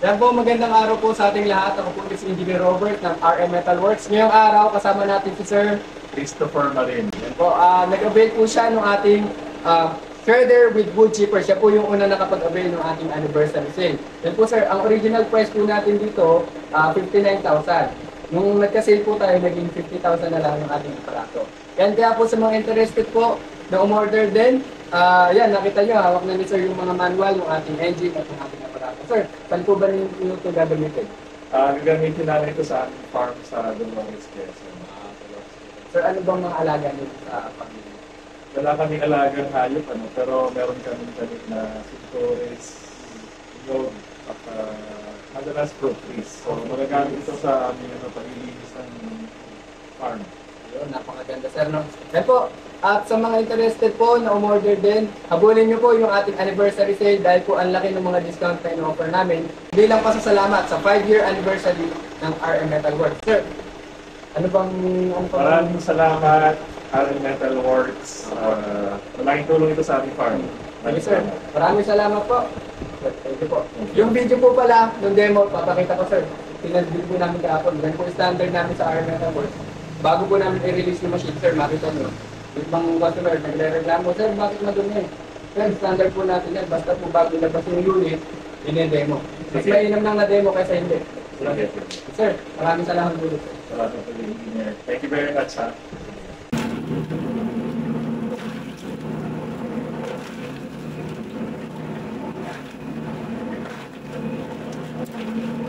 Yan po, magandang araw po sa ating lahat. Ako po si Engineer Robert ng RM Metalworks. Ngayong araw, kasama natin si Sir. Christopher Marin. Yan po, nag-avail po siya ng ating shredder with wood chipper. Siya po yung una nakapag-avail ng ating anniversary sale. Yan po sir, ang original price po natin dito, 59,000. Nung nagka-sale po tayo, naging 50,000 na lang yung ating aparato. Yan, kaya po sa mga interested po na umorder din, yan, nakita nyo, hawak na ni sir yung mga manual, yung ating engine at yung ating aparato. Sir, saan po ba ninyo ito gagamitin? Gagamitin namin ito sa aming farm sa Dolores, Quezon. Sir, ano bang mga alaga nito sa pamilya? Wala kaming alagang hayop, pero meron kaming tanim na sintores, yog, at madalas fruit trees. So magagamit ito sa aming paglilinis ng farm. Yun, napakaganda sir, no? Yan po, at sa mga interested po na umorder din, habulin nyo po yung ating anniversary sale dahil po ang laki ng mga discount na ino-offer namin bilang pasasalamat sa 5-year anniversary ng RM Metalworks. Sir, ano bang... Maraming salamat, RM Metalworks. Malaking tulong ito sa aming farm. Thank you sir, maraming salamat po. Thank you po. Yung video po pala, yung demo, papakita ko sir. Pinag-build po namin kahapon. Yan po yung standard namin sa RM Metalworks. Bago po namin i-release yung machine, sir, makita nyo. Yung mga customer, nagre-reklamo, sir, bakit madumi? Sir, standard po natin yan. Basta po bago ilabas yung unit, yun-demo. Mas mainam lang na demo kaysa hindi. Sir, maraming salamat po. Salamat po, Engineer. Thank you very much, ha. Thank you.